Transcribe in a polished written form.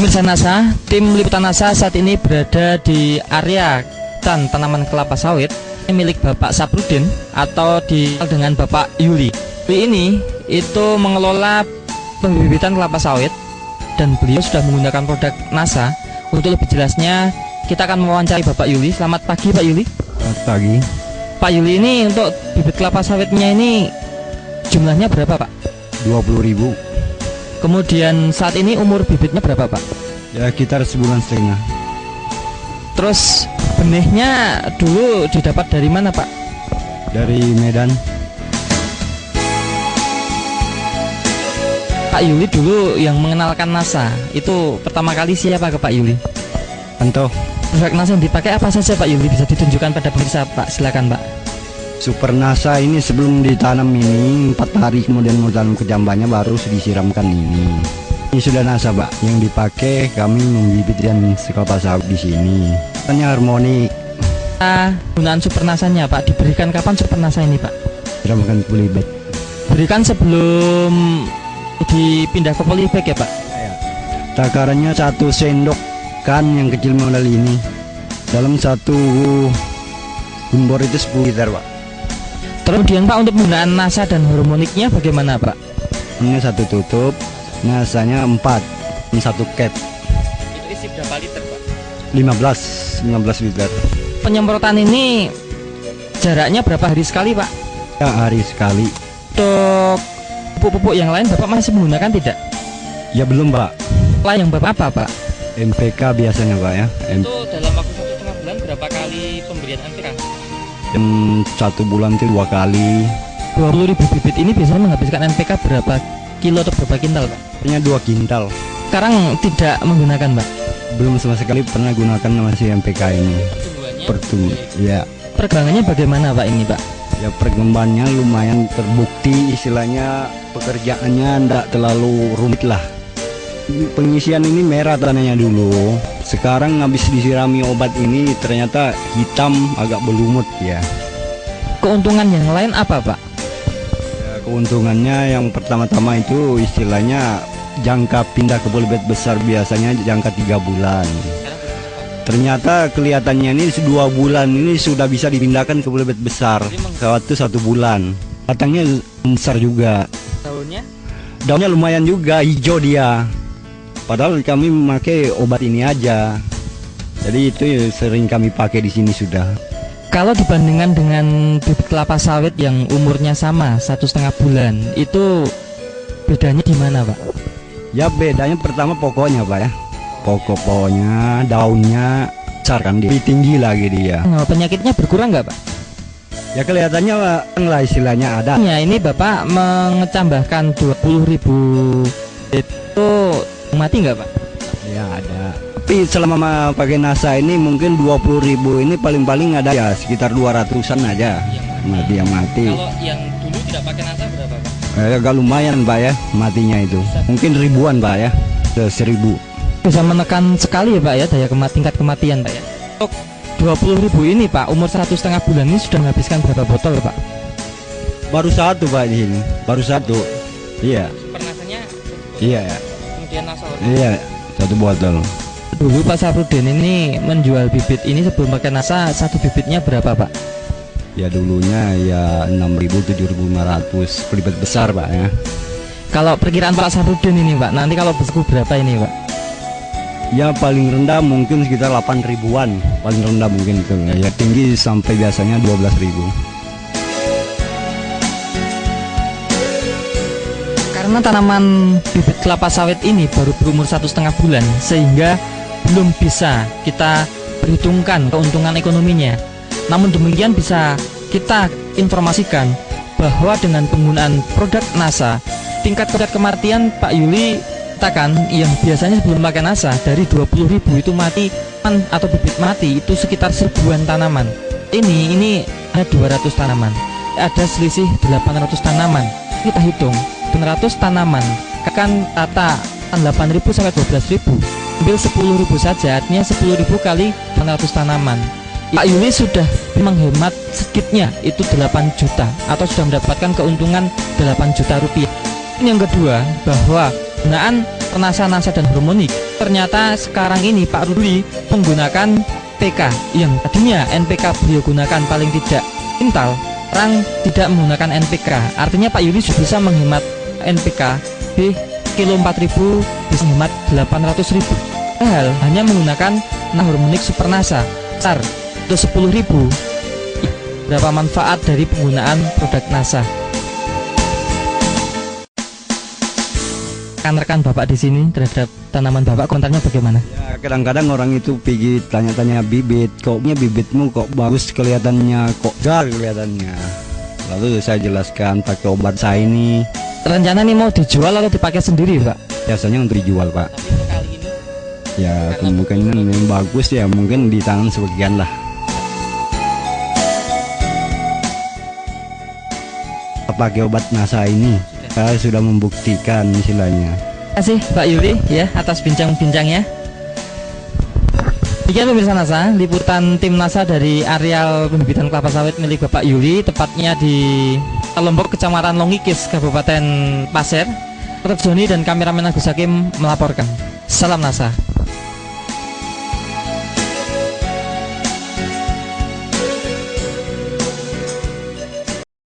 Pemirsa NASA, tim liputan NASA saat ini berada di area tanaman kelapa sawit milik Bapak Saprudin atau dikenal dengan Bapak Yuli. Ini itu mengelola pembibitan kelapa sawit dan beliau sudah menggunakan produk NASA. Untuk lebih jelasnya kita akan mewawancarai Bapak Yuli. Selamat pagi Pak Yuli. Selamat pagi. Pak Yuli, ini untuk bibit kelapa sawitnya ini jumlahnya berapa Pak? 20.000. Kemudian saat ini umur bibitnya berapa Pak? Ya sekitar sebulan setengah. Terus benihnya dulu didapat dari mana Pak? Dari Medan. Pak Yuli dulu yang mengenalkan NASA itu pertama kali siapa ke Pak Yuli? Contoh Produk NASA yang dipakai apa saja Pak Yuli? Bisa ditunjukkan pada pemirsa Pak, silakan Pak. Super NASA ini sebelum ditanam ini 4 hari kemudian mau tanam ke jambannya baru disiramkan ini. Ini sudah NASA Pak, yang dipakai kami membibit dan kelapa sawit di sini. Hanya harmonik. Penggunaan Super NASA-nya Pak diberikan kapan Super NASA ini Pak? Siramkan polybag. Berikan sebelum dipindah ke polybag ya Pak? Takarannya 1 sendok kan yang kecil model ini. Dalam 1 gumbor itu 10 liter Pak. Kemudian Pak, untuk penggunaan NASA dan harmoniknya bagaimana Pak? Ini 1 tutup, NASA-nya 4, 1 cap. Itu isi berapa liter Pak? 15 liter. Penyemprotan ini jaraknya berapa hari sekali Pak? Ya hari sekali. Untuk pupuk-pupuk yang lain Bapak masih menggunakan tidak? Ya belum Pak. Lah yang Bapak apa Pak? MPK biasanya Pak ya. Itu dalam waktu 1,5 bulan berapa kali pemberian MPK? 1 bulan itu 2 kali. 20.000 bibit ini biasanya menghabiskan NPK berapa kilo atau berapa kintal Pak? Hanya 2 kintal. Sekarang tidak menggunakan Pak? Belum sama sekali pernah gunakan masih MPK ini. Pertumbuhannya? Ya. Perkembangannya bagaimana Pak ini Pak? Ya perkembangannya lumayan terbukti, istilahnya pekerjaannya tidak terlalu rumit lah. Pengisian ini merah tanahnya dulu. Sekarang habis disirami obat ini ternyata hitam agak berlumut ya. Keuntungan yang lain apa Pak? Ya, keuntungannya yang pertama-tama itu istilahnya jangka pindah ke polybag besar biasanya jangka 3 bulan. Ternyata kelihatannya ini 2 bulan ini sudah bisa dipindahkan ke polybag besar. Waktu 1 bulan. Batangnya besar juga. Daunnya? Daunnya lumayan juga, hijau dia. Padahal kami memakai obat ini aja. Jadi itu sering kami pakai di sini sudah. Kalau dibandingkan dengan bibit kelapa sawit yang umurnya sama 1,5 bulan, itu bedanya di mana Pak? Ya bedanya pertama pokoknya Pak ya. Pokoknya daunnya besar kan dia. Lebih tinggi lagi dia. Penyakitnya berkurang nggak Pak? Ya kelihatannya lah istilahnya ada. Ya ini Bapak mengecambahkan 20.000 itu mati nggak Pak? Ya ada. Tapi selama pakai NASA ini mungkin 20.000 ini paling-paling ada ya sekitar 200-an aja yang mati. Kalau yang dulu tidak pakai NASA berapa Pak? Agak lumayan Pak ya matinya itu. Mungkin ribuan Pak ya. 1.000. Bisa menekan sekali ya Pak ya tingkat kematian Pak ya. Untuk 20.000 ini Pak, umur 1,5 bulan ini sudah menghabiskan berapa botol Pak? Baru 1 Pak di sini. Baru 1. Iya. Super NASA-nya? Iya ya. Kemudian NASA. Iya, 1 botol. Dulu Pak Saprudin ini menjual bibit ini sebelum pakai NASA, 1 bibitnya berapa Pak? Ya dulunya ya 6.000 7.500 polybag besar Pak ya. Kalau perkiraan Pak Saprudin ini Pak, nanti kalau besarku berapa ini Pak? Ya paling rendah mungkin sekitar 8.000-an. Paling rendah mungkin itu ya. Tinggi sampai biasanya 12.000. Karena tanaman bibit kelapa sawit ini baru berumur 1,5 bulan, sehingga belum bisa kita perhitungkan keuntungan ekonominya. Namun demikian bisa kita informasikan bahwa dengan penggunaan produk NASA, tingkat kematian Pak Yuli katakan yang biasanya sebelum pakai NASA dari 20.000 itu mati atau bibit mati itu sekitar 1.000-an tanaman. Ini ada 200 tanaman, ada selisih 800 tanaman. Kita hitung 900 tanaman kan rata 8.000 sampai 12.000. Ambil 10.000 saja, artinya 10.000 kali 800 tanaman. Pak Yuli sudah menghemat sedikitnya itu 8 juta atau sudah mendapatkan keuntungan 8 juta rupiah. Yang kedua, bahwa penggunaan NASA dan harmonik ternyata sekarang ini Pak Rudi menggunakan PK yang tadinya NPK beliau gunakan paling tidak quintal, sekarang tidak menggunakan NPK. Artinya Pak Yuli bisa menghemat NPK di kilo 4000 bisa menghemat 800.000. Padahal hanya menggunakan Harmonic Supernasa besar untuk 10.000. Berapa manfaat dari penggunaan produk NASA? Rekan-rekan Bapak di sini terhadap tanaman Bapak, komentarnya bagaimana? Ya, kadang-kadang orang itu pergi tanya-tanya bibit, koknya bibitmu kok bagus kelihatannya, kok gar kelihatannya. Lalu saya jelaskan pakai obat saya ini. Rencana nih mau dijual atau dipakai sendiri, Pak? Biasanya untuk dijual, Pak. Tapi untuk kali ini Ya kemungkinan yang bagus ya mungkin di tangan sebagian lah. Pakai obat NASA ini saya sudah membuktikan istilahnya. Terima kasih Pak Yuli ya atas bincang-bincangnya. Demikian pemirsa NASA, liputan tim NASA dari areal pembibitan kelapa sawit milik Bapak Yuli, tepatnya di Lombok, Kecamatan Longikis, Kabupaten Pasir. Joni dan kameramen Agus Hakim melaporkan. Salam NASA.